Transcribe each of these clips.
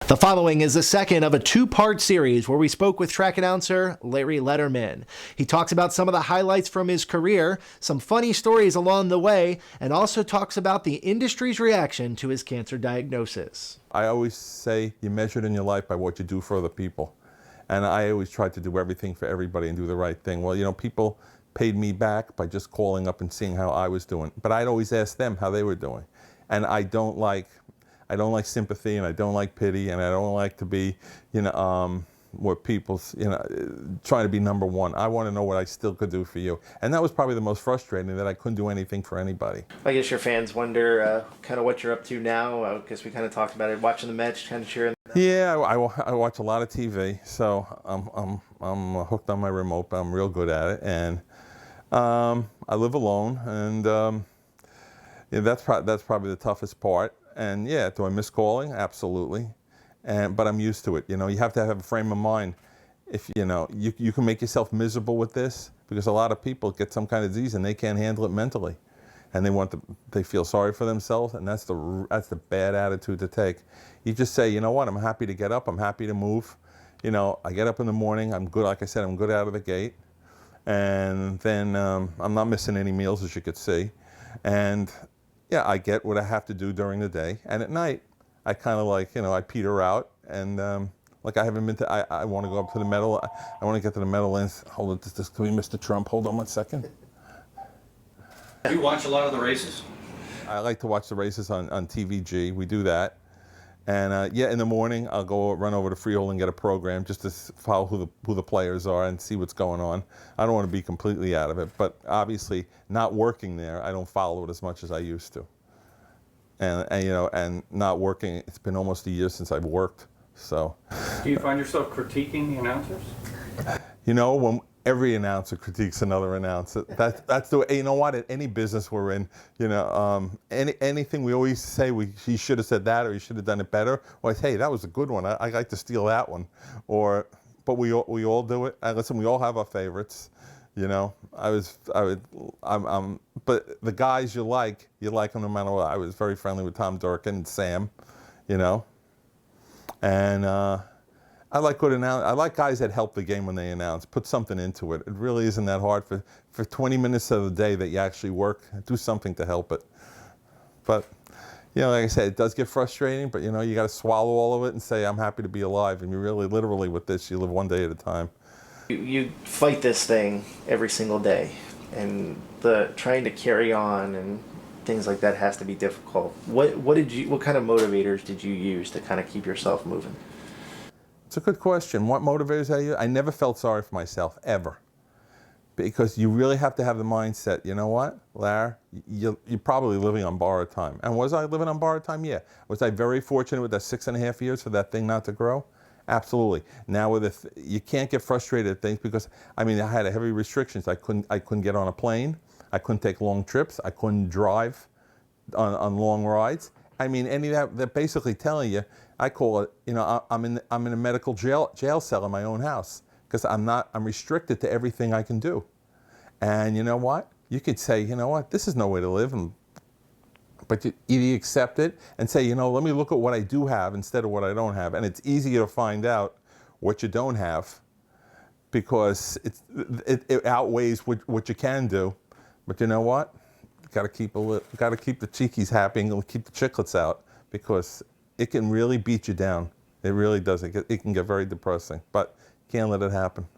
The following is the second of a two-part series where we spoke with track announcer Larry Lederman. He talks about some of the highlights from his career, some funny stories along the way, and also talks about the industry's reaction to his cancer diagnosis. I always say you're measured in your life by what you do for other people. And I always tried to do everything for everybody and do the right thing. Well, you know, people paid me back by just calling up and seeing how I was doing. But I'd always ask them how they were doing. And I don't like sympathy, and I don't like pity, and I don't like to be, what people's, trying to be number one. I want to know what I still could do for you. And that was probably the most frustrating, that I couldn't do anything for anybody. I guess your fans wonder kind of what you're up to now, because we kind of talked about it, watching the match, kind of cheering. Yeah, I watch a lot of TV, so I'm hooked on my remote, but I'm real good at it. And I live alone, and that's probably the toughest part. And yeah, do I miss calling? Absolutely. But I'm used to it. You know, you have to have a frame of mind. If you can make yourself miserable with this, because a lot of people get some kind of disease and they can't handle it mentally, and they feel sorry for themselves, and that's the bad attitude to take. You just say, you know what? I'm happy to get up. I'm happy to move. You know, I get up in the morning. I'm good. Like I said, I'm good out of the gate, and then I'm not missing any meals, as you could see, and yeah, I get what I have to do during the day, and at night, I kind of I peter out, and I haven't been to, I want to go up to the medal, I want to get to the medal ends. Hold on, can we Mr. Trump? Hold on 1 second. Do you watch a lot of the races? I like to watch the races on TVG, we do that. And yeah, in the morning, I'll go run over to Freehold and get a program just to follow who the players are and see what's going on. I don't want to be completely out of it, but obviously, not working there, I don't follow it as much as I used to. And not working, it's been almost a year since I've worked, so. Do you find yourself critiquing the announcers? You know, when every announcer critiques another announcer. That's the way, you know what, in any business we're in, anything we always say, he should have said that, or he should have done it better, or hey, that was a good one, I like to steal that one. But we all do it. And listen, we all have our favorites, but the guys you like them no matter what. I was very friendly with Tom Durkin and Sam, and I like good I like guys that help the game when they announce, put something into it. It really isn't that hard for 20 minutes of the day that you actually work, do something to help it. But, like I said, it does get frustrating, but you got to swallow all of it and say, I'm happy to be alive. And you really, literally with this, you live one day at a time. You fight this thing every single day, and the trying to carry on and things like that has to be difficult. What kind of motivators did you use to kind of keep yourself moving? It's a good question. What motivators I use? I never felt sorry for myself, ever. Because you really have to have the mindset, you know what, Larry, you're probably living on borrowed time. And was I living on borrowed time? Yeah. Was I very fortunate with that 6.5 years for that thing not to grow? Absolutely. Now you can't get frustrated at things, because I had heavy restrictions. I couldn't get on a plane. I couldn't take long trips. I couldn't drive on long rides. Any of that, they're basically telling you, I call it, I'm in a medical jail cell in my own house, because I'm restricted to everything I can do. And you know what? You could say, you know what, this is no way to live, but you either accept it and say, let me look at what I do have instead of what I don't have. And it's easier to find out what you don't have, because it outweighs what you can do. But you know what? Got to keep the cheekies happy and keep the chiclets out, because it can really beat you down. It really does. It can get very depressing, but can't let it happen.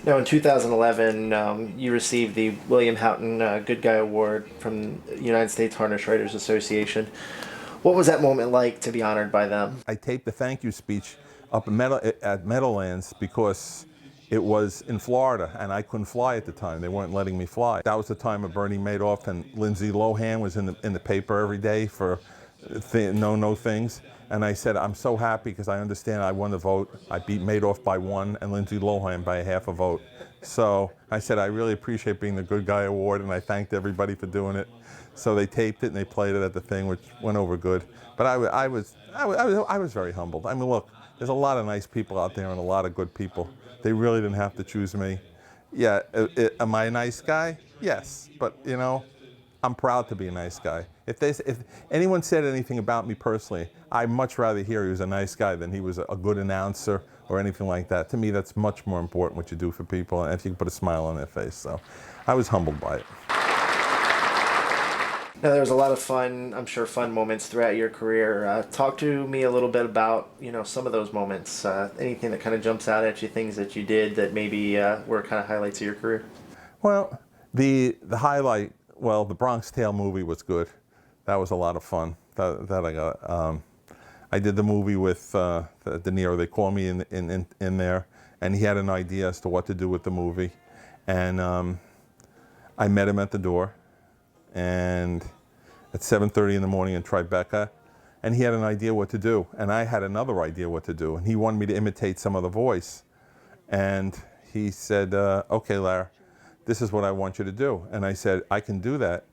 Now, in 2011, you received the William Houghton Good Guy Award from the United States Harness Writers Association. What was that moment like to be honored by them? I taped the thank you speech up at Meadowlands, because it was in Florida, and I couldn't fly at the time. They weren't letting me fly. That was the time of Bernie Madoff, and Lindsay Lohan was in the paper every day for no things. And I said, I'm so happy, because I understand I won the vote. I beat Madoff by 1 and Lindsay Lohan by half a vote. So I said, I really appreciate being the Good Guy Award, and I thanked everybody for doing it. So they taped it and they played it at the thing, which went over good. But I was very humbled. Look, there's a lot of nice people out there and a lot of good people. They really didn't have to choose me. Yeah, am I a nice guy? Yes, but I'm proud to be a nice guy. If anyone said anything about me personally, I'd much rather hear he was a nice guy than he was a good announcer or anything like that. To me, that's much more important what you do for people, and if you can put a smile on their face. So I was humbled by it. Now, there was a lot of fun, I'm sure, fun moments throughout your career. Talk to me a little bit about, some of those moments. Anything that kind of jumps out at you, things that you did that maybe were kind of highlights of your career. Well, the highlight, the Bronx Tale movie was good. That was a lot of fun. That I got. I did the movie with De Niro. They called me in there, and he had an idea as to what to do with the movie, and I met him at the door. And at 7:30 in the morning in Tribeca, and he had an idea what to do, and I had another idea what to do, and he wanted me to imitate some of the voice, and he said, okay, Larry, this is what I want you to do, and I said, I can do that,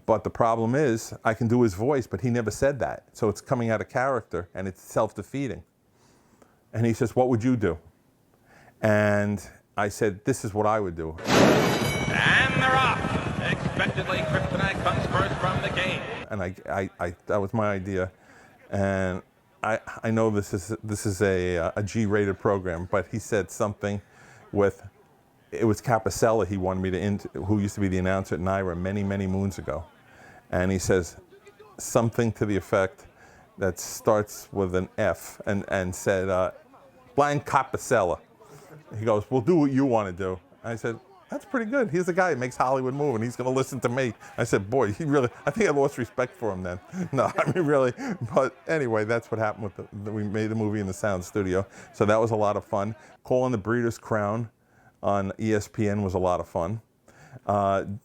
but the problem is, I can do his voice, but he never said that, so it's coming out of character, and it's self-defeating, and he says, what would you do? And I said, this is what I would do. And they're off. Expectedly, Kryptonite comes first from the game. And that was my idea, and I know this is a G-rated program, but he said something it was Capicella he wanted me who used to be the announcer at Naira many moons ago, and he says something to the effect that starts with an F and said, blank Capicella. He goes, we'll do what you want to do. I said, that's pretty good. He's the guy who makes Hollywood move, and he's going to listen to me. I said, boy, I think I lost respect for him then. No, I mean, really. But anyway, that's what happened we made the movie in the sound studio. So that was a lot of fun. Calling the Breeders' Crown on ESPN was a lot of fun.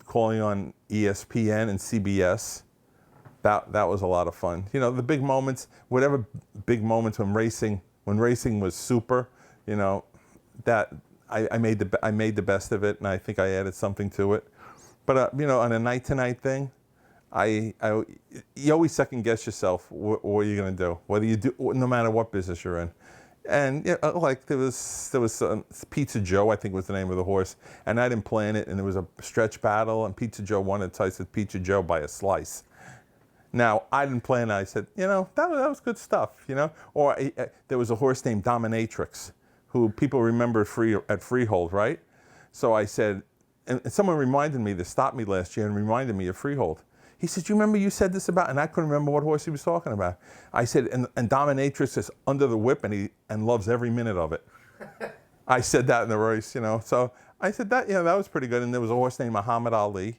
Calling on ESPN and CBS, that was a lot of fun. The big moments, whatever big moments when racing was super, that I made the best of it, and I think I added something to it. But on a night-to-night thing, you always second guess yourself. What are you going to do? Whether you do, no matter what business you're in. And like there was Pizza Joe, I think was the name of the horse, and I didn't plan it, and there was a stretch battle, and Pizza Joe won it. So I said Pizza Joe by a slice. Now, I didn't plan it. I said, that was good stuff, Or there was a horse named Dominatrix, who people remember at Freehold, right? So I said, and someone reminded me, that stopped me last year and reminded me of Freehold. He said, you remember you said this about, and I couldn't remember what horse he was talking about. I said, and Dominatrix is under the whip and loves every minute of it. I said that in the race, So I said that, that was pretty good. And there was a horse named Muhammad Ali,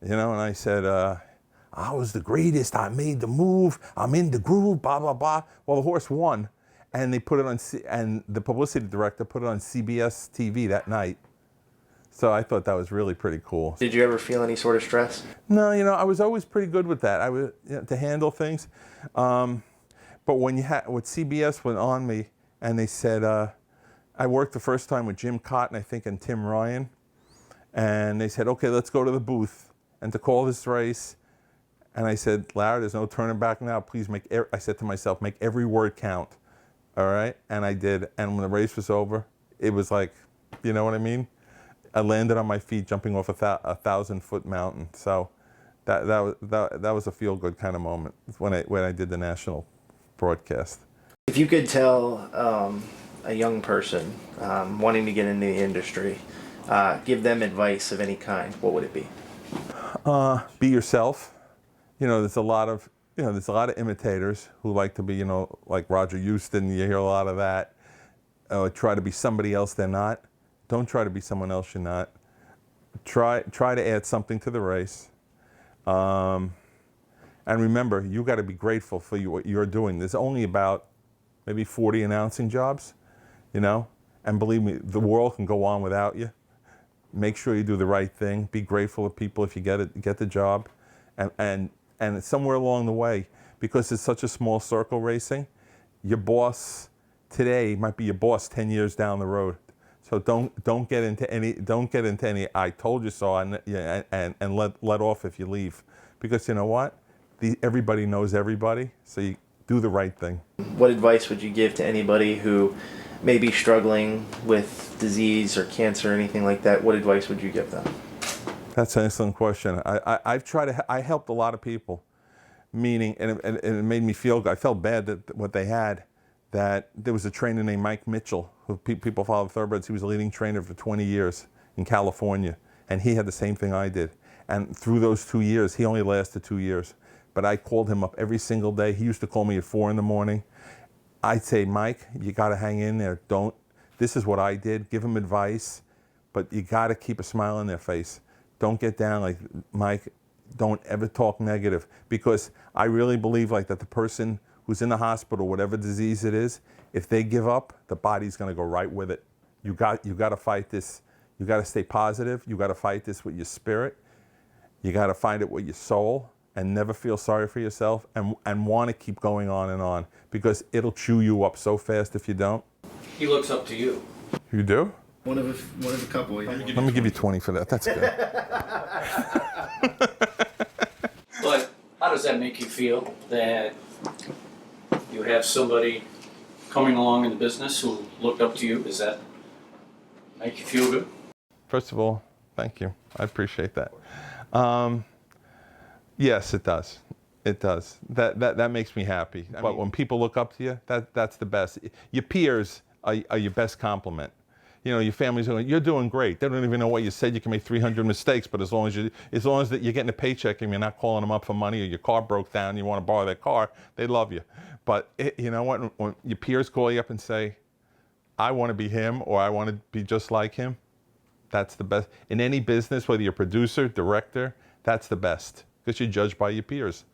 and I said, I was the greatest, I made the move, I'm in the groove, blah, blah, blah. Well, the horse won. And they put it on, and the publicity director put it on CBS TV that night. So I thought that was really pretty cool. Did you ever feel any sort of stress? No, I was always pretty good with that. I was to handle things. But when what CBS went on me, and they said, I worked the first time with Jim Cotton, I think, and Tim Ryan, and they said, okay, let's go to the booth and to call this race. And I said, Larry, there's no turning back now. Please I said to myself, make every word count. All right, and I did, and when the race was over, it was like, you know what I mean? I landed on my feet jumping off a 1,000-foot mountain. So that was a feel-good kind of moment when I did the national broadcast. If you could tell a young person wanting to get into the industry, give them advice of any kind, what would it be? Be yourself. There's a lot of imitators who like to be, like Roger Houston. You hear a lot of that. Try to be somebody else they're not. Don't try to be someone else you're not. Try to add something to the race. And remember, you got to be grateful for what you're doing. There's only about maybe 40 announcing jobs, and believe me, the world can go on without you. Make sure you do the right thing. Be grateful to people if you get the job, and somewhere along the way, because it's such a small circle racing, your boss today might be your boss 10 years down the road. So don't get into any I told you so and let off if you leave, because you know what, everybody knows everybody. So you do the right thing. What advice would you give to anybody who may be struggling with disease or cancer or anything like that? What advice would you give them? That's an excellent question. I've tried to, I helped a lot of people, meaning, and it made me feel good. I felt bad that what they had, that there was a trainer named Mike Mitchell, who people follow thoroughbreds. He was a leading trainer for 20 years in California, and he had the same thing I did. And through those 2 years, he only lasted 2 years, but I called him up every single day. He used to call me at 4 in the morning. I'd say, Mike, you got to hang in there. This is what I did. Give him advice, but you got to keep a smile on their face. Don't get down like, Mike, don't ever talk negative, because I really believe like that the person who's in the hospital, whatever disease it is, if they give up, the body's going to go right with it. You got to fight this. You got to stay positive. You got to fight this with your spirit. You got to find it with your soul, and never feel sorry for yourself, and want to keep going on, because it'll chew you up so fast if you don't. He looks up to you. You do? One of a couple. Yeah. Let me give you 20 for that. That's good. But how does that make you feel that you have somebody coming along in the business who looked up to you? Does that make you feel good? First of all, thank you. I appreciate that. Yes, it does. It does. That makes me happy. But when people look up to you, that's the best. Your peers are your best compliment. You know, your family's going, you're doing great. They don't even know what you said. You can make 300 mistakes, but as long as that you're getting a paycheck and you're not calling them up for money, or your car broke down and you want to borrow their car, they love you. But you know what? When your peers call you up and say, I want to be him, or I want to be just like him, that's the best. In any business, whether you're a producer, director, that's the best, because you're judged by your peers.